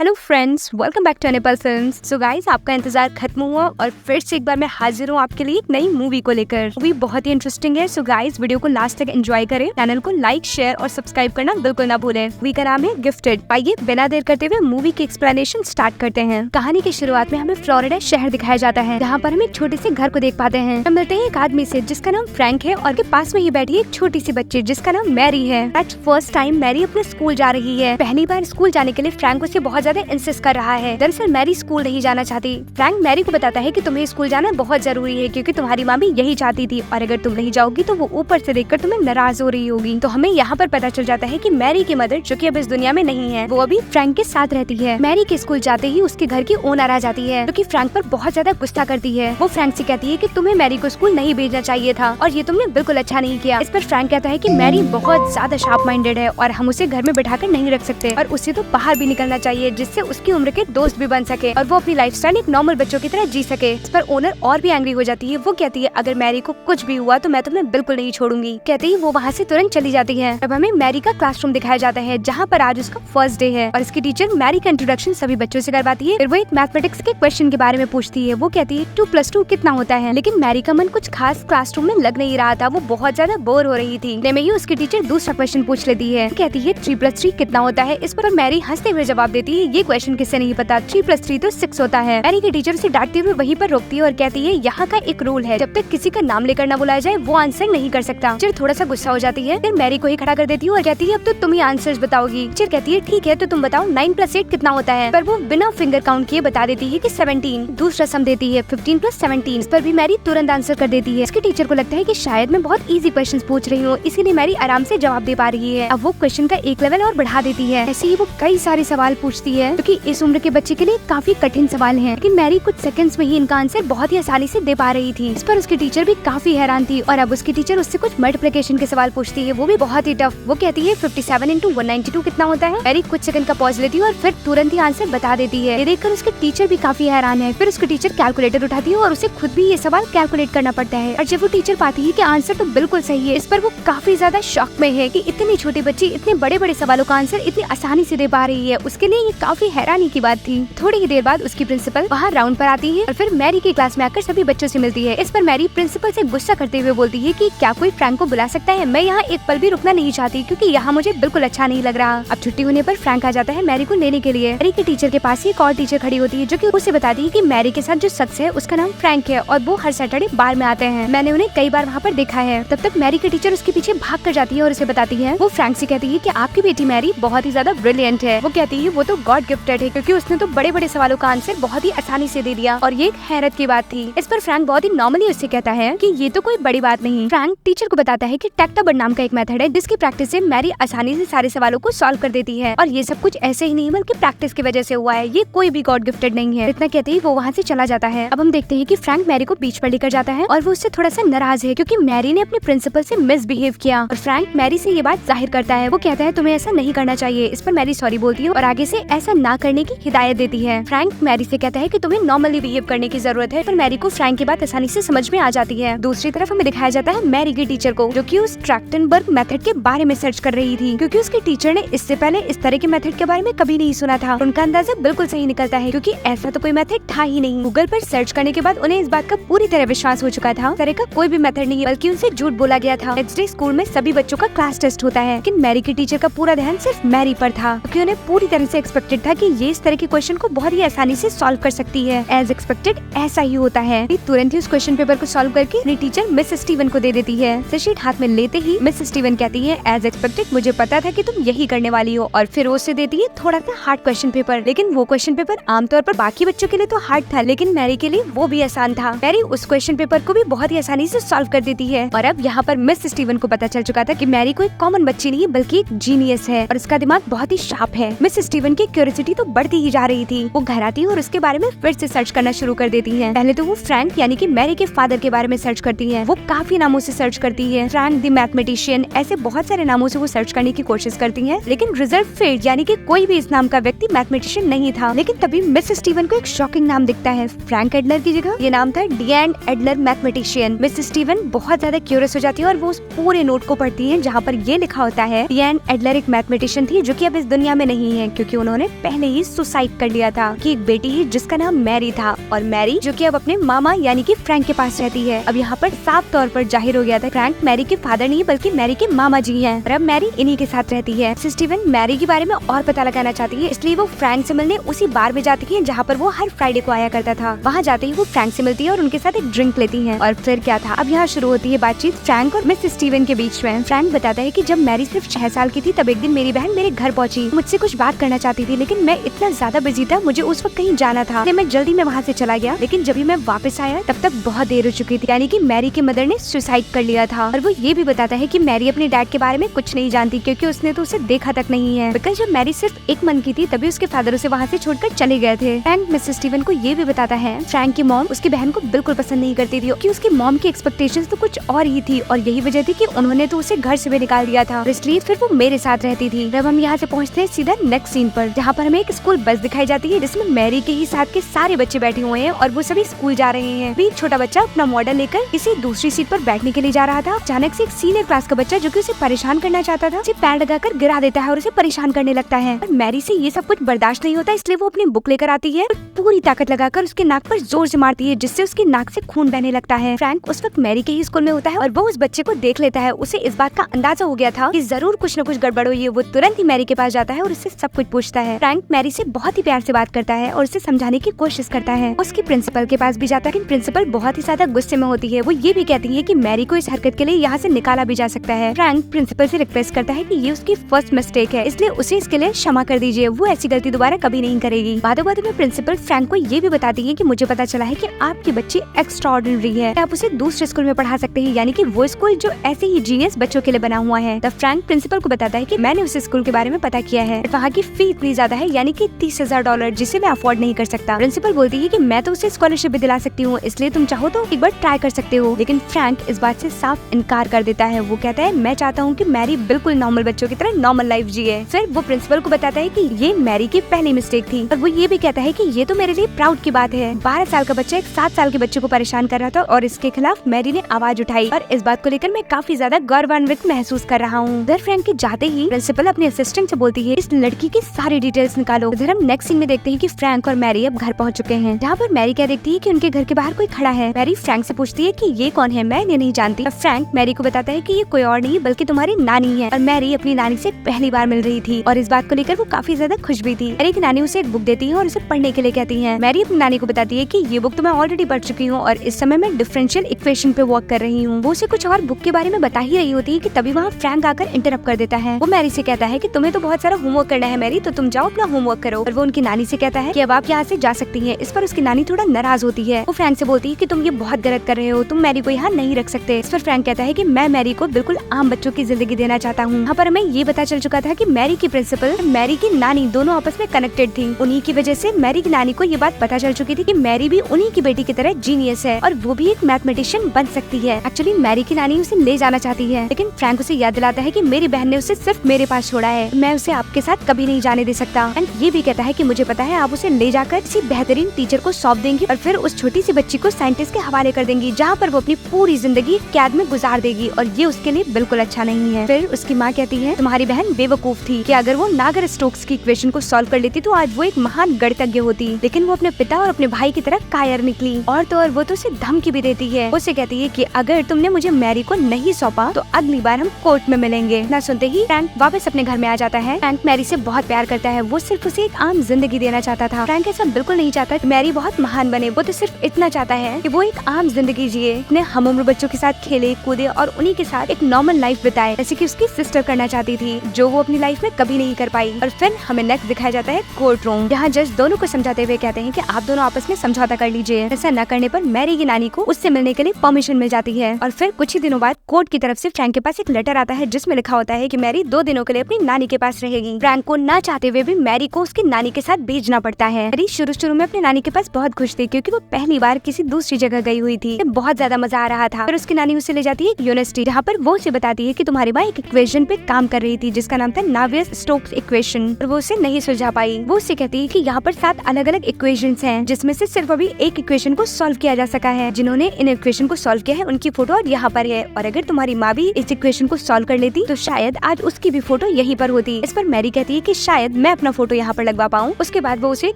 Hello friends, welcome back to Nepal Films. So guys, आपका इंतजार खत्म हुआ और फिर से एक बार मैं हाजिर हूँ आपके लिए एक नई मूवी को लेकर। मूवी बहुत ही इंटरेस्टिंग है। सो गाइस, वीडियो को लास्ट तक एंजॉय करें। चैनल को लाइक, शेयर और सब्सक्राइब करना बिल्कुल ना भूलें। मूवी का नाम है गिफ्टेड। आइए बिना देर करते हुए मूवी की एक्सप्लेनेशन स्टार्ट करते हैं। कहानी की शुरुआत में हमें फ्लोरिडा शहर दिखाया जाता है, जहाँ पर हम एक छोटे से घर को देख पाते हैं। हम मिलते हैं एक आदमी से जिसका नाम फ्रैंक है और के पास में ही बैठी एक छोटी सी बच्ची जिसका नाम मैरी है। एट फर्स्ट टाइम मैरी अपने स्कूल जा रही है। पहली बार स्कूल जाने के लिए फ्रैंक उसे बहुत ज्यादा इंसिस्ट कर रहा है। दरअसल मैरी स्कूल नहीं जाना चाहती। फ्रैंक मैरी को बताता है कि तुम्हें स्कूल जाना बहुत जरूरी है क्योंकि तुम्हारी माँ भी यही चाहती थी और अगर तुम नहीं जाओगी तो वो ऊपर से देखकर तुम्हें नाराज हो रही होगी। तो हमें यहाँ पर पता चल जाता है कि मैरी की मदर, जो कि अब इस दुनिया में नहीं है, वो अभी फ्रैंक के साथ रहती है। मैरी के स्कूल जाते ही उसके घर की ओनर आ जाती है, जो कि फ्रैंक पर बहुत ज्यादा गुस्सा करती है। वो फ्रैंक से कहती है कि तुम्हें मैरी को स्कूल नहीं भेजना चाहिए था और ये तुमने बिल्कुल अच्छा नहीं किया। इस पर फ्रैंक कहता है कि मैरी बहुत ज्यादा शार्प माइंडेड है और हम उसे घर में बैठाकर नहीं रख सकते और उसे तो बाहर भी निकलना चाहिए जिससे उसकी उम्र के दोस्त भी बन सके और वो अपनी लाइफस्टाइल एक नॉर्मल बच्चों की तरह जी सके। इस पर ओनर और भी एंग्री हो जाती है। वो कहती है अगर मैरी को कुछ भी हुआ तो मैं तुम्हें बिल्कुल नहीं छोड़ूंगी। कहते ही वो वहाँ से तुरंत चली जाती है। अब हमें मैरी का क्लासरूम दिखाया जाता है जहाँ पर आज उसका फर्स्ट डे है और इसकी टीचर मैरी का इंट्रोडक्शन सभी बच्चों से करवाती है। फिर वो एक मैथमेटिक्स के क्वेश्चन के बारे में पूछती है। वो कहती है 2+2 कितना होता है, लेकिन मैरी का मन कुछ खास क्लासरूम में लग नहीं रहा था। वो बहुत ज्यादा बोर हो रही थी। इतने में ही उसकी टीचर दूसरा क्वेश्चन पूछ लेती है। कहती है 3+3 कितना होता है। इस पर मैरी हंसते हुए जवाब देती है ये क्वेश्चन किसे नहीं पता, 3+3 तो 6 होता है। मैरी की टीचर उसे डांटते हुए वहीं पर रोकती है और कहती है यहाँ का एक रूल है, जब तक किसी का नाम लेकर ना बुलाया जाए वो आंसर नहीं कर सकता। टीचर थोड़ा सा गुस्सा हो जाती है। फिर मैरी को ही खड़ा कर देती है और कहती है अब तो तुम ही आंसर्स बताओगी। टीचर कहती है ठीक है तो तुम बताओ 9+8 कितना होता है। पर वो बिना फिंगर काउंट किए बता देती है कि 17। दूसरा सम देती है 15+17। इस पर भी मैरी तुरंत आंसर कर देती है। इसकी टीचर को लगता है कि शायद मैं बहुत इजी क्वेश्चन पूछ रही हूँ, इसीलिए मैरी आराम से जवाब दे पा रही है। अब वो क्वेश्चन का एक लेवल और बढ़ा देती है। ऐसे ही वो कई सारे सवाल पूछती है क्योंकि इस उम्र के बच्चे के लिए काफी कठिन सवाल है, लेकिन मैरी कुछ सेकंड्स में ही इनका आंसर बहुत ही आसानी से दे पा रही थी। इस पर उसकी टीचर भी काफी हैरान थी और अब उसकी टीचर उससे कुछ मल्टीप्लिकेशन के सवाल पूछती है, वो भी बहुत ही टफ। वो कहती है 57 × 192 कितना होता है। मैरी कुछ सेकंड का पॉज लेती है और फिर तुरंत ही आंसर बता देती है। ये देखकर उसके टीचर भी काफी हैरान है। फिर उसकी टीचर कैलकुलेटर उठाती है और उसे खुद भी ये सवाल कैलकुलेट करना पड़ता है और जब वो टीचर पाती है कि आंसर तो बिल्कुल सही है, इस पर वो काफी ज्यादा शॉक में है कि इतनी छोटी बच्ची इतने बड़े बड़े सवालों का आंसर इतनी आसानी से दे पा रही है। उसके लिए ये काफी हैरानी की बात थी। थोड़ी ही देर बाद उसकी प्रिंसिपल वहाँ राउंड पर आती है और फिर मैरी की क्लास में आकर सभी बच्चों से मिलती है। इस पर मैरी प्रिंसिपल से गुस्सा करते हुए बोलती है कि क्या कोई फ्रैंक को बुला सकता है, मैं यहाँ एक पल भी रुकना नहीं चाहती क्योंकि यहाँ मुझे बिल्कुल अच्छा नहीं लग रहा। अब छुट्टी होने पर फ्रैंक आ जाता है मैरी को लेने के लिए। मैरी के टीचर के पास ही एक और टीचर खड़ी होती है जो कि उसे बताती है कि मैरी के साथ जो शख्स है उसका नाम फ्रैंक है और वो हर सैटरडे बार में आते हैं। मैंने उन्हें कई बार वहाँ पर देखा है। तब तक मैरी के टीचर उसके पीछे भाग कर जाती है और उसे बताती है, वो फ्रैंक से कहती है कि आपकी बेटी मैरी बहुत ही ज्यादा ब्रिलियंट है। वो कहती है वो तो गॉड गिफ्टेड है क्योंकि उसने तो बड़े बड़े सवालों का आंसर बहुत ही आसानी से दे दिया और ये एक हैरत की बात थी। इस पर फ्रैंक बहुत ही नॉर्मली उससे कहता है कि ये तो कोई बड़ी बात नहीं। फ्रैंक टीचर को बताता है कि टेक्टाबर्ड नाम का एक मेथड है जिसकी प्रैक्टिस से मैरी आसानी से सारे सवालों को सॉल्व कर देती है और ये सब कुछ ऐसे ही नहीं बल्कि प्रैक्टिस की वजह से हुआ है। ये कोई भी गॉड गिफ्टेड नहीं है। इतना कहते ही वो वहाँ से चला जाता है। अब हम देखते हैं कि फ्रैंक मैरी को बीच पर लेकर जाता है और वो उससे थोड़ा सा नाराज है क्योंकि मैरी ने अपने प्रिंसिपल से मिसबिहेव किया और फ्रैंक मैरी से ये बात जाहिर करता है। वो कहता है तुम्हें ऐसा नहीं करना चाहिए। इस पर मैरी सॉरी बोलती है और आगे से ऐसा ना करने की हिदायत देती है। फ्रैंक मैरी से कहता है कि तुम्हें नॉर्मली बिहेव करने की जरूरत है, पर मैरी को फ्रैंक की बात आसानी से समझ में आ जाती है। दूसरी तरफ हमें दिखाया जाता है मैरी की टीचर को जो कि उस ट्रैक्टनबर्ग मेथड के बारे में सर्च कर रही थी क्योंकि उसकी टीचर ने इससे पहले इस तरह के मेथड के बारे में कभी नहीं सुना था। उनका अंदाजा बिल्कुल सही निकलता है क्योंकि ऐसा तो कोई मेथड था ही नहीं। गूगल पर सर्च करने के बाद उन्हें इस बात का पूरी तरह विश्वास हो चुका था, इस तरह का कोई भी मेथड नहीं बल्कि उनसे झूठ बोला गया था। नेक्स्ट डे स्कूल में सभी बच्चों का क्लास टेस्ट होता है, लेकिन मैरी की टीचर का पूरा ध्यान सिर्फ मैरी पर था क्योंकि उन्हें पूरी तरह से एक्सपेक्टेड था कि ये इस तरह के क्वेश्चन को बहुत ही आसानी से सॉल्व कर सकती है। एज एक्सपेक्टेड ऐसा ही होता है। तुरंत ही उस क्वेश्चन पेपर को सॉल्व करके अपनी टीचर मिस स्टीवन को दे देती है। शीट हाथ में लेते ही मिस स्टीवन कहती है एज एक्सपेक्टेड मुझे पता था कि तुम यही करने वाली हो और फिर उससे देती है थोड़ा सा हार्ड क्वेश्चन पेपर। लेकिन वो क्वेश्चन पेपर आमतौर पर बाकी बच्चों के लिए तो हार्ड था, लेकिन मैरी के लिए वो भी आसान था। मैरी उस क्वेश्चन पेपर को भी बहुत ही आसानी से सॉल्व कर देती है और अब यहाँ पर मिस स्टीवन को पता चल चुका था कि मैरी कोई कॉमन बच्ची नहीं बल्कि एक जीनियस है और इसका दिमाग बहुत ही शार्प है। मिस स्टीवन की क्यूरियोसिटी तो बढ़ती ही जा रही थी। वो घर आती है और उसके बारे में फिर से सर्च करना शुरू कर देती है। पहले तो वो फ्रैंक यानी कि मैरी के फादर के बारे में सर्च करती है। वो काफी नामों से सर्च करती है, फ्रैंक द मैथमेटिशियन, ऐसे बहुत सारे नामों से वो सर्च करने की कोशिश करती है, लेकिन रिजल्ट फेल्ड यानी कि कोई भी इस नाम का व्यक्ति मैथमेटिशियन नहीं था। लेकिन तभी मिस स्टीवन को एक शॉकिंग नाम दिखता है। फ्रैंक एडलर की जगह ये नाम था डिएन एडलर मैथमेटिशियन। मिस स्टीवन बहुत ज्यादा क्यूरियस हो जाती है और वो उस पूरे नोट को पढ़ती है जहाँ पर ये लिखा होता है डिएन एडलर एक मैथमेटिशियन थी जो कि अब इस दुनिया में नहीं है क्योंकि उन्होंने ने पहले ही सुसाइड कर लिया था कि एक बेटी है जिसका नाम मैरी था, और मैरी जो कि अब अपने मामा यानी कि फ्रैंक के पास रहती है। अब यहाँ पर साफ तौर पर जाहिर हो गया था फ्रैंक मैरी के फादर नहीं बल्कि मैरी के मामा जी हैं, और अब मैरी इन्हीं के साथ रहती है। स्टीवन मैरी के बारे में और पता लगाना चाहती है, इसलिए वो फ्रैंक से मिलने उसी बार में जाती है जहाँ पर वो हर फ्राइडे को आया करता था। वहाँ जाते ही वो फ्रैंक से मिलती है और उनके साथ एक ड्रिंक लेती है। और फिर क्या था, अब यहाँ शुरू होती है बातचीत फ्रैंक और मिस स्टीवन के बीच में। फ्रैंक बताता है कि जब मैरी सिर्फ 6 साल की थी तब एक दिन मेरी बहन मेरे घर पहुंची, मुझसे कुछ बात करना चाहती थी, लेकिन मैं इतना ज्यादा बिजी था, मुझे उस वक्त कहीं जाना था, मैं जल्दी में वहाँ से चला गया। लेकिन जब मैं वापस आया तब तक बहुत देर हो चुकी थी, यानी कि मैरी के मदर ने सुसाइड कर लिया था। और वो ये भी बताता है कि मैरी अपने डैड के बारे में कुछ नहीं जानती क्योंकि उसने तो उसे देखा तक नहीं है, बिकॉज जब मैरी सिर्फ 1 मंथ की थी तभी उसके फादर उसे वहाँ से छोड़कर चले गए थे। फ्रैंक मिस स्टीवन को ये भी बताता है फ्रैंक की मॉम उसकी बहन को बिल्कुल पसंद नहीं करती थी कि उसकी मॉम की एक्सपेक्टेशंस तो कुछ और ही थी, और यही वजह थी कि उन्होंने तो उसे घर से भी निकाल दिया था, इसलिए फिर वो मेरे साथ रहती थी। जब हम यहाँ से पहुँचते हैं सीधा नेक्स्ट सीन पर, जहाँ पर हमें एक स्कूल बस दिखाई जाती है जिसमें मैरी के ही साथ के सारे बच्चे बैठे हुए हैं और वो सभी स्कूल जा रहे हैं। भी एक छोटा बच्चा अपना मॉडल लेकर किसी दूसरी सीट पर बैठने के लिए जा रहा था। अचानक से एक सीनियर क्लास का बच्चा जो कि उसे परेशान करना चाहता था, उसे पैर लगाकर गिरा देता है और उसे परेशान करने लगता है। और मैरी से ये सब कुछ बर्दाश्त नहीं होता, इसलिए वो अपनी बुक लेकर आती है और पूरी ताकत लगाकर उसके नाक पर जोर से मारती है, जिससे उसके नाक से खून बहने लगता है। फ्रैंक उस वक्त मैरी के ही स्कूल में होता है और वो उस बच्चे को देख लेता है। उसे इस बात का अंदाजा हो गया था कि जरूर कुछ न कुछ गड़बड़ हुई है। वो तुरंत ही मैरी के पास जाता है और उससे सब कुछ पूछता है। फ्रैंक मैरी से बहुत ही प्यार से बात करता है और उसे समझाने की कोशिश करता है। उसकी प्रिंसिपल के पास भी जाता है, लेकिन प्रिंसिपल बहुत ही ज्यादा गुस्से में होती है। वो ये भी कहती है कि मैरी को इस हरकत के लिए यहाँ से निकाला भी जा सकता है। फ्रैंक प्रिंसिपल से रिक्वेस्ट करता है कि ये उसकी फर्स्ट मिस्टेक है, इसलिए उसे इसके लिए क्षमा कर दीजिए, वो ऐसी गलती दोबारा कभी नहीं करेगी। बातों में प्रिंसिपल फ्रैंक को ये भी बताती है कि मुझे पता चला है कि आपकी बच्ची एक्स्ट्राऑर्डिनरी है, आप उसे दूसरे स्कूल में पढ़ा सकते हैं, यानी कि वो स्कूल जो ऐसे ही जीनियस बच्चों के लिए बना हुआ है। तब फ्रैंक प्रिंसिपल को बताता है कि मैंने उस स्कूल के बारे में पता किया है, वहाँ की फी इतनी ज्यादा है, यानी कि $30,000, जिसे मैं अफोर्ड नहीं कर सकता। प्रिंसिपल बोलती है कि मैं तो उसे स्कॉलरशिप भी दिला सकती हूँ, इसलिए तुम चाहो तो एक बार ट्राई कर सकते हो। लेकिन फ्रैंक इस बात से साफ इनकार कर देता है। वो कहता है मैं चाहता हूँ कि मैरी बिल्कुल नॉर्मल बच्चों की तरह नॉर्मल लाइफ जिए। फिर वो प्रिंसिपल को बताता है कि ये मैरी की पहली मिस्टेक थी, और वो ये भी कहता है कि ये तो मेरे लिए प्राउड की बात है। 12 साल का बच्चा एक 7 साल के बच्चे को परेशान कर रहा था और इसके खिलाफ मैरी ने आवाज उठाई, और इस बात को लेकर मैं काफी ज्यादा गौरवान्वित महसूस कर रहा हूँ। उधर फ्रैंक के जाते ही प्रिंसिपल अपने असिस्टेंट से बोलती है इस लड़की की सारी डिटेल्स निकालो। उधर हम नेक्स्ट सीन में देखते हैं कि फ्रैंक और मैरी अब घर पहुंच चुके हैं, जहाँ पर मैरी क्या देखती है कि उनके घर के बाहर कोई खड़ा है। मैरी फ्रैंक से पूछती है कि ये कौन है, मैं इन्हें नहीं जानती। फ्रैंक मैरी को बताता है कि ये कोई और नहीं बल्कि तुम्हारी नानी है, और मैरी अपनी नानी से पहली बार मिल रही थी, और इस बात को लेकर वो काफी ज्यादा खुश भी थी। मैरी की नानी उसे एक बुक देती है और उसे पढ़ने के लिए कहती है। मैरी अपनी नानी को बताती है कि ये बुक तो मैं ऑलरेडी पढ़ चुकी हूँ और इस समय मैं डिफरेंशियल इक्वेशन पे वर्क कर रही हूँ। वो उसे कुछ और बुक के बारे में बता ही रही होती है कि तभी वहाँ फ्रैंक आकर इंटरप्ट कर देता है। वो मैरी से कहता है कि तुम्हें तो बहुत सारा होमवर्क करना है मैरी, तो तुम जाओ अपना होमवर्क करो। और वो उनकी नानी से कहता है कि अब आप यहाँ से जा सकती हैं। इस पर उसकी नानी थोड़ा नाराज होती है। वो फ्रैंक से बोलती है कि तुम ये बहुत गलत कर रहे हो, तुम मैरी को यहाँ नहीं रख सकते। इस पर फ्रैंक कहता है कि मैं मैरी को बिल्कुल आम बच्चों की जिंदगी देना चाहता हूँ। यहाँ पर हमें ये पता चल चुका था कि मैरी की प्रिंसिपल मैरी की नानी दोनों आपस में कनेक्टेड थी। उन्हीं की वजह से मैरी की नानी को ये बात पता चल चुकी थी कि मैरी भी उन्हीं की बेटी की तरह जीनियस है और वो भी एक मैथमेटिशियन बन सकती है। एक्चुअली मैरी की नानी उसे ले जाना चाहती है, लेकिन फ्रैंक उसे याद दिलाता है कि मेरी बहन ने उसे सिर्फ मेरे पास छोड़ा है, मैं उसे आपके साथ कभी नहीं जाने दे सकता। एंड ये भी कहता है कि मुझे पता है आप उसे ले जाकर किसी बेहतरीन टीचर को सौंप देंगी और फिर उस छोटी सी बच्ची को साइंटिस्ट के हवाले कर देंगी, जहाँ पर वो अपनी पूरी जिंदगी कैद में गुजार देगी, और ये उसके लिए बिल्कुल अच्छा नहीं है। फिर उसकी माँ कहती है तुम्हारी बहन बेवकूफ थी कि अगर वो नागर स्टोक्स की इक्वेशन को सॉल्व कर लेती तो आज वो एक महान गणितज्ञ होती, लेकिन वो अपने पिता और अपने भाई की तरह कायर निकली। और तो और वो तो उसे धमकी भी देती है। उसे कहती है कि अगर तुमने मुझे मैरी को नहीं सौंपा तो अगली बार हम कोर्ट में मिलेंगे। ना सुनते ही फ्रैंक वापस अपने घर में आ जाता है। फ्रैंक मैरी से बहुत प्यार करता है, वो सिर्फ उसे एक आम जिंदगी देना चाहता था। फ्रैंक ऐसा बिल्कुल नहीं चाहता कि मैरी बहुत महान बने, वो तो सिर्फ इतना चाहता है कि वो एक आम जिंदगी जिए, अपने हमउम्र बच्चों के साथ खेले कूदे और उन्हीं के साथ एक नॉर्मल लाइफ बिताए, जैसे कि उसकी सिस्टर करना चाहती थी, जो वो अपनी लाइफ में कभी नहीं कर पाई। और फिर हमें नेक्स्ट दिखाया जाता है कोर्ट रूम, जहाँ जज दोनों को समझाते हुए कहते हैं कि आप दोनों आपस में समझौता कर लीजिए। ऐसा न करने पर मैरी की नानी को उससे मिलने के लिए परमिशन मिल जाती है। और फिर कुछ ही दिनों बाद कोर्ट की तरफ से फ्रैंक के पास एक लेटर आता है जिसमें लिखा होता है कि मैरी 2 दिनों के लिए अपनी नानी के पास रहेगी। फ्रैंक को ना चाहते हुए भी मैरी को उसकी नानी के साथ भेजना पड़ता है। मैरी शुरू में अपनी नानी के पास बहुत खुश थी क्योंकि वो पहली बार किसी दूसरी जगह गई हुई थी, बहुत ज्यादा मजा आ रहा था। फिर उसकी नानी उसे ले जाती है यूनिवर्सिटी, जहाँ पर वो उसे बताती है कि तुम्हारी माँ एक इक्वेशन पे काम कर रही थी जिसका नाम था नावियर स्टोक्स इक्वेशन, और वो उसे नहीं सुलझा पाई। वो उससे कहती है कि यहाँ पर 7 अलग अलग इक्वेशंस हैं, जिसमें से सिर्फ अभी एक इक्वेशन को सॉल्व किया जा सका है। जिन्होंने इन इक्वेशन को सॉल्व किया है उनकी फोटो और यहाँ पर है, और अगर तुम्हारी माँ भी इस इक्वेशन को सॉल्व कर लेती तो शायद आज उसकी भी फोटो यहीं पर होती। इस पर मैरी कहती है कि शायद मैं अपना फोटो यहाँ पर लगवा पाऊँ। उसके बाद वो उसे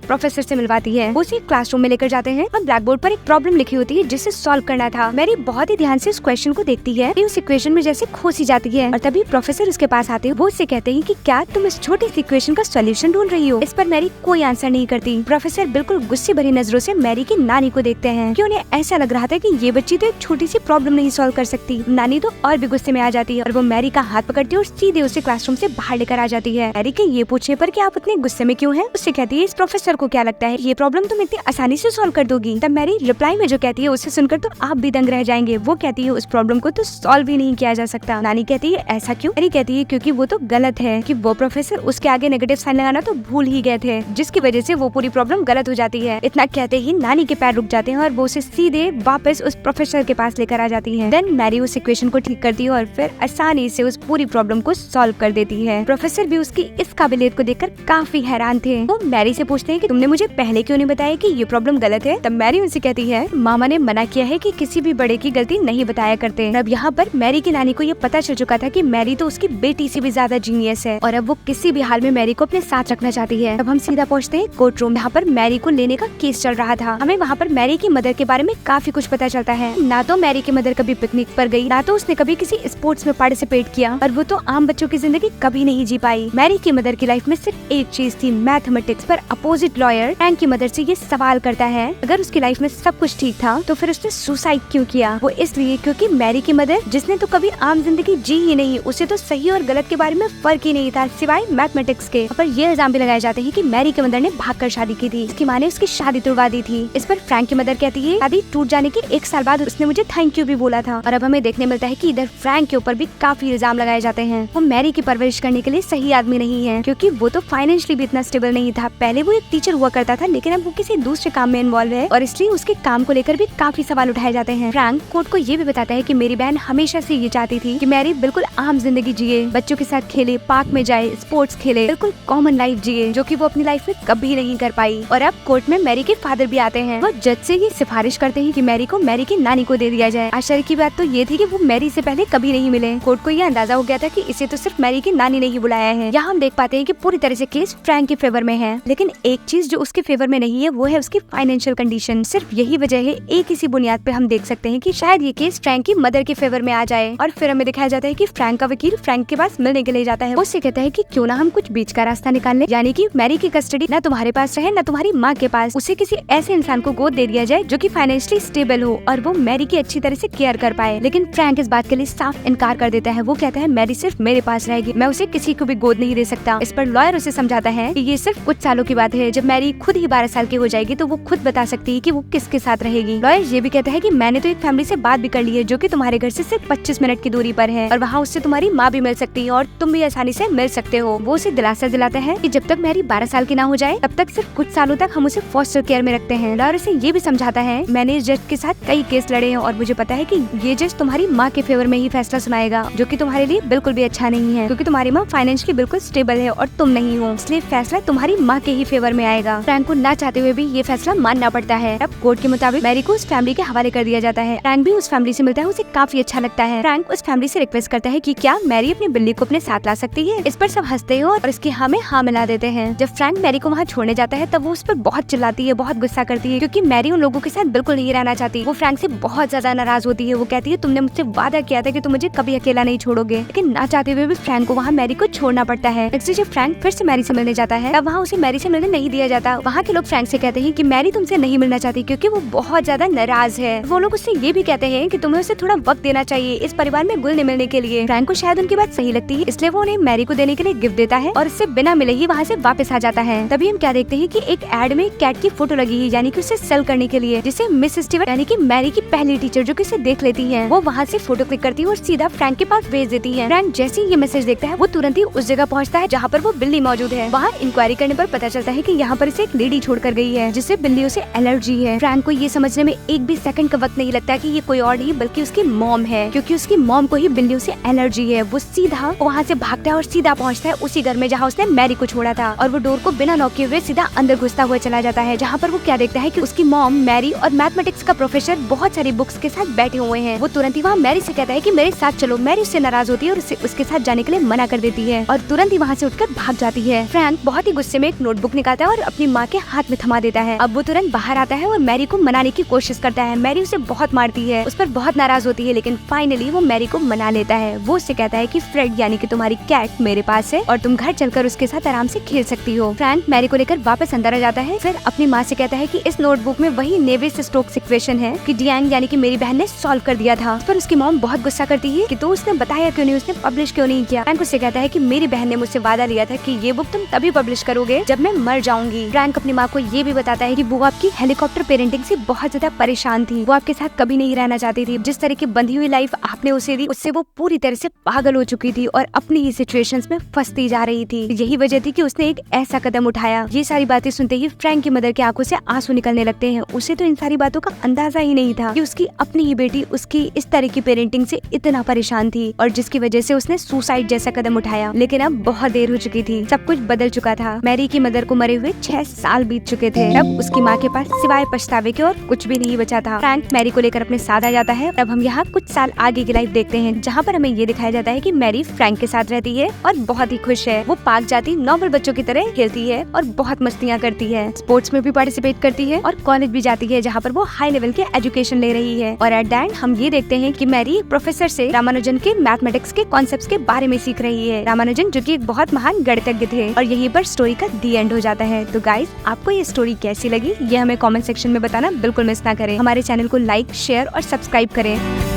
प्रोफेसर से मिलवाती है। वो उसे क्लासरूम में लेकर जाते हैं और ब्लैक बोर्ड पर एक प्रॉब्लम लिखी होती है जिसे सॉल्व करना था। मैरी बहुत ही ध्यान से उस क्वेश्चन को देखती है, उस इक्वेशन में जैसे खो सी जाती है और तभी प्रोफेसर उसके पास आते हैं। वो उससे कहते हैं कि क्या तुम इस छोटी सी इक्वेशन का सॉल्यूशन ढूंढ रही हो। इस पर मैरी कोई आंसर नहीं करती। प्रोफेसर बिल्कुल गुस्से भरी नजरों से मैरी की नानी को देखते हैं कि उन्हें ऐसा लग रहा था कि ये बच्ची तो एक छोटी सी प्रॉब्लम नहीं सॉल्व कर सकती। नानी तो और भी गुस्से में आ जाती है और वो मैरी का हाथ पकड़ती है और सीधे उसे क्लासरूम से बाहर लेकर आ जाती है। मैरी के ये पूछने पर कि आप इतने गुस्से में क्यों हैं, उससे कहती है इस प्रोफेसर को क्या लगता है ये प्रॉब्लम तुम इतनी आसानी से सॉल्व कर दोगी। तब मैरी रिप्लाई में जो कहती है उसे सुनकर तो आप भी दंग रह जाएंगे। वो कहती है उस प्रॉब्लम को तो सॉल्व ही नहीं किया जा सकता। नानी कहती है ऐसा क्यों? मैरी कहती है क्योंकि वो तो गलत है कि वो प्रोफेसर उसके आगे नेगेटिव साइन लगाना तो भूल ही गए थे, जिसकी वजह से वो पूरी प्रॉब्लम गलत हो जाती है। इतना कहते ही नानी के पैर रुक जाते हैं और वो उसे सीधे वापस उस प्रोफेसर के पास लेकर आ जाती है। देन मैरी उस इक्वेशन को ठीक करती है और फिर आसानी से उस पूरी प्रॉब्लम को सॉल्व कर देती है। प्रोफेसर भी उसकी इस काबिलियत को देखकर काफी हैरान थे। वो मैरी से पूछते हैं कि तुमने मुझे पहले क्यों नहीं बताया कि ये प्रॉब्लम गलत है। तब मैरी उनसे कहती है मामा ने मना किया है कि किसी भी बड़े की गलती नहीं बताया करते। अब यहाँ पर मैरी की नानी को ये पता चल चुका था कि मैरी तो उसकी बेटी से भी ज्यादा जीनियस है और अब वो किसी भी हाल में मैरी को अपने साथ रखना चाहती है। अब हम सीधा पहुँचते हैं कोर्ट रूम। यहाँ पर मैरी को लेने का केस चल रहा था। हमें वहाँ पर मैरी की मदर के बारे में काफी कुछ पता चलता है। ना तो मैरी की मदर कभी पिकनिक पर गई, ना तो उसने कभी किसी स्पोर्ट्स में पार्टिसिपेट किया और वो तो आम बच्चों की जिंदगी कभी नहीं जी पाई। मैरी की मदर की लाइफ में सिर्फ एक चीज थी, मैथमेटिक्स। पर अपोजिट लॉयर फ्रैंक की मदर से ये सवाल करता है अगर उसकी लाइफ में सब कुछ ठीक था तो फिर उसने सुसाइड क्यों किया। वो इसलिए क्योंकि मैरी की मदर जिसने तो कभी आम जिंदगी जी ही नहीं, उसे तो सही और गलत के बारे में फर्क ही नहीं था सिवाय मैथमेटिक्स के। पर ये इल्जाम भी लगाए जाते हैं कि मैरी की मदर ने भागकर शादी की थी, इसकी माँ ने उसकी शादी तुड़वा दी थी। इस पर फ्रैंक की मदर कहती है शादी टूट जाने के 1 साल बाद उसने मुझे थैंक यू भी बोला था। और अब हमें देखने मिलता है कि इधर फ्रैंक के ऊपर भी काफी इल्जाम लगाए जाते हैं। वो मैरी की परवरिश करने के लिए सही आदमी नहीं है क्योंकि वो तो फाइनेंशियली भी इतना स्टेबल नहीं था। पहले वो एक टीचर हुआ करता था लेकिन अब वो किसी दूसरे काम में इन्वॉल्व है और इसलिए उसके काम को लेकर भी काफी सवाल उठाए जाते हैं। फ्रैंक कोर्ट को ये भी बताता है कि मेरी बहन हमेशा से ये चाहती थी कि मैरी बिल्कुल आम जिंदगी जिए, बच्चों के साथ खेले, पार्क में जाए, स्पोर्ट्स खेले, बिल्कुल कॉमन लाइफ जिए, जो कि वो अपनी लाइफ में कभी नहीं कर पाई। और अब कोर्ट में मैरी के फादर भी आते हैं। वो जज से ये सिफारिश करते हैं कि मैरी को मैरी की नानी को दे दिया जाए। आश्चर्य की बात तो ये थी कि वो मैरी से पहले कभी नहीं मिले। कोर्ट को ये अंदाजा हो गया था कि इसे तो सिर्फ मैरी की नानी ने ही बुलाया है। यहाँ हम देख पाते हैं कि पूरी तरह से केस फ्रैंक के फेवर में है, लेकिन एक चीज जो उसके फेवर में नहीं है वो है उसकी फाइनेंशियल कंडीशन। सिर्फ यही वजह है, एक इसी बुनियाद पे हम देख सकते हैं कि शायद ये केस फ्रैंक की मदर के फेवर में आ जाए। और फिर हमें दिखाया जाता है कि फ्रैंक का वकील फ्रैंक के पास मिलने के लिए जाता है। उससे कहता है कि क्यों ना हम कुछ बीच का रास्ता निकाल लें, यानी कि मैरी की कस्टडी न तुम्हारे पास रहे न तुम्हारी माँ के पास, उसे किसी ऐसे इंसान को गोद दे दिया जाए जो कि फाइनेंशियली स्टेबल हो और वो मैरी की अच्छी तरह से केयर कर पाए। लेकिन फ्रैंक इस बात के लिए साफ इनकार कर देता है। वो कहता है मैरी सिर्फ मेरे पास रहेगी, मैं उसे किसी को भी गोद नहीं दे सकता। इस पर लॉयर उसे समझाता है कि ये सिर्फ कुछ सालों की बात है, जब मैरी खुद ही 12 साल की हो जाएगी तो वो खुद बता सकती है कि वो किसके साथ रहेगी। लॉयर ये भी कहता है कि मैंने तो एक फैमिली से बात भी कर ली है जो कि तुम्हारे घर से सिर्फ 25 मिनट की दूरी पर है और वहाँ उससे तुम्हारी माँ भी मिल सकती है और तुम भी आसानी से मिल सकते हो। वो उसे दिलासा दिलाता है कि जब तक मैरी 12 साल की ना हो जाए तब तक सिर्फ कुछ सालों तक हम उसे फॉस्टर केयर में रखते हैं। लॉयर उसे ये भी समझाता है मैंने इस जज के साथ कई केस लड़े हैं और मुझे पता है कि ये जज तुम्हारी माँ के फेवर में ही फैसला सुनाएगा, जो कि तुम्हारे लिए बिल्कुल भी अच्छा नहीं है क्योंकि तुम्हारी माँ फाइनेंशियली बिल्कुल स्टेबल है और तुम नहीं हो, इसलिए फैसला तुम्हारी माँ के ही फेवर में आएगा। फ्रैंक को ना चाहते हुए भी ये फैसला मानना पड़ता है। अब कोर्ट के मुताबिक मैरी को उस फैमिली के हवाले कर दिया जाता है। फ्रैंक भी उस फैमिली से मिलता है, उसे काफी अच्छा लगता है। फ्रैंक उस फैमिली से रिक्वेस्ट करता है कि क्या मैरी अपनी बिल्ली को अपने साथ ला सकती है। इस पर सब हंसते हैं और इसकी हाँ में हाँ मिला देते हैं। जब फ्रैंक मैरी को वहाँ छोड़ने जाता है तब वो उस पर बहुत चिल्लाती है, बहुत गुस्सा करती है क्योंकि मैरी उन लोगों के साथ बिल्कुल नहीं रहना चाहती। वो फ्रैंक से बहुत ज्यादा नाराज होती है। वो कहती है तुमने मुझसे वादा किया था कि तुम मुझे कभी अकेला नहीं छोड़ोगे, लेकिन ना चाहते हुए भी फ्रैंक को वहाँ मैरी को छोड़ना पड़ता है। नेक्स्ट जब फ्रैंक फिर से मैरी से मिलने जाता है तब वहाँ उसे मैरी से मिलने नहीं दिया जाता। वहाँ के लोग फ्रैंक से कहते हैं कि मैरी तुमसे नहीं मिलना चाहती क्योंकि वो बहुत ज्यादा नाराज है। वो लोग उससे ये भी कहते हैं कि तुम्हें उसे थोड़ा वक्त देना चाहिए इस परिवार में घुलने मिलने के लिए। फ्रैंक को शायद उनकी बात सही लगती है, इसलिए वो उन्हें मैरी को देने के लिए गिफ्ट देता है और उससे बिना मिले ही वहाँ से वापस आ जाता है। तभी हम क्या देखते हैं कि एक एड में कैट की फोटो लगी है, यानी कि उसे सेल करने के लिए, जिसे मिस स्टीवर्ट यानी कि मैरी की पहली टीचर जो कि उसे देख लेती है, वो वहाँ से फोटो क्लिक करती है और सीधा फ्रैंक के पास भेज देती है। फ्रैंक जैसे ही ये मैसेज देखता है वो तुरंत ही उस जगह पहुँचता है जहाँ पर वो बिल्ली मौजूद है। वहाँ इंक्वायरी करने पर पता चलता है कि यहाँ पर इसे एक लेडी छोड़कर गई है जिससे बिल्लियों से एलर्जी है। फ्रैंक को ये समझने में एक भी सेकंड का वक्त नहीं लगता कि ये कोई और नहीं बल्कि उसकी मॉम है, क्योंकि उसकी मॉम को ही बिल्लियों से एलर्जी है। वो सीधा वहाँ से भागता है और सीधा पहुँचता है उसी घर में जहाँ उसने मैरी को छोड़ा था और वो डोर को बिना नॉक किए हुए सीधा अंदर घुसता हुआ चला जाता है, जहाँ पर वो क्या देखता है कि उसकी मॉम, मैरी और मैथमेटिक्स का प्रोफेसर बहुत सारी बुक्स के साथ बैठे हुए हैं। वो तुरंत ही वहाँ मैरी से कहता है कि मेरे साथ चलो। मैरी उससे नाराज होती है और उसके साथ जाने के लिए मना कर देती है और तुरंत ही वहाँ से उठकर भाग जाती है। फ्रैंक बहुत ही गुस्से में एक नोटबुक निकालता है और अपनी माँ के हाथ में थमा देता है। अब वो तुरंत बाहर आता है और मैरी को मनाने की कोशिश करता है। मैरी उसे बहुत मारती है, उस पर बहुत नाराज होती है, लेकिन फाइनली वो मैरी को मना लेता है। वो उससे कहता है कि फ्रेड यानी कि तुम्हारी कैट मेरे पास है और तुम घर चलकर उसके साथ आराम से खेल सकती हो। फ्रैंक मैरी को लेकर वापस अंदर आ जाता है। फिर अपनी माँ से कहता है कि इस नोटबुक में वही नेविस स्टोक्स इक्वेशन है कि डियांग यानी कि मेरी बहन ने सॉल्व कर दिया था। पर उसकी मॉम बहुत गुस्सा करती है कि तो उसने बताया क्यों नहीं, उसने पब्लिश क्यों नहीं किया। फ्रैंक उससे कहता है कि मेरी बहन ने मुझसे वादा लिया था कि ये बुक तुम तभी पब्लिश करोगे जब मैं मर जाऊंगी। फ्रैंक अपनी माँ को ये भी बताता है कि वो आपकी हेलीकॉप्टर पेरेंटिंग से बहुत ज्यादा परेशान थी, वो आपके साथ कभी नहीं रहना चाहती थी। जिस तरह की बंधी हुई लाइफ आपने उसे दी, उससे वो पूरी तरह से पागल हो चुकी थी और अपनी ही सिचुएशंस में फंसती जा रही थी। यही वजह थी कि उसने एक ऐसा कदम उठाया। ये सारी बातें सुनते ही फ्रैंक की मदर की आंखों से आंसू निकलने लगते हैं। उसे तो इन सारी बातों का अंदाजा ही नहीं था कि उसकी अपनी ही बेटी उसकी इस तरह की पेरेंटिंग से इतना परेशान थी और जिसकी वजह से उसने सुसाइड जैसा कदम उठाया। लेकिन अब बहुत देर हो चुकी थी, सब कुछ बदल चुका था। मैरी की मदर को मरे हुए 6 साल बीत चुके थे। अब उसकी माँ के पास सिवाय पछतावे के और कुछ भी नहीं बचा था। फ्रैंक मैरी को लेकर अपने साथ आ जाता है। अब हम यहाँ कुछ साल आगे की लाइफ देखते हैं, जहाँ पर हमें ये दिखाया जाता है कि मैरी फ्रैंक के साथ रहती है और बहुत ही खुश है। वो पार्क जाती नॉर्मल बच्चों की तरह खेलती है और बहुत मस्तियाँ करती है, स्पोर्ट्स में भी पार्टिसिपेट करती है और कॉलेज भी जाती है जहाँ पर वो हाई लेवल के एजुकेशन ले रही है। और एट द एंड हम ये देखते हैं कि मैरी प्रोफेसर से रामानुजन के मैथमेटिक्स के कॉन्सेप्ट्स के बारे में सीख रही है। रामानुजन जो कि एक बहुत महान गणितज्ञ थे। और यहीं पर स्टोरी का दी एंड हो जाता है। तो गाइस, आपको ये स्टोरी कैसी लगी ये हमें कमेंट सेक्शन में बताना बिल्कुल मिस ना करें। हमारे चैनल को लाइक, शेयर और सब्सक्राइब करें।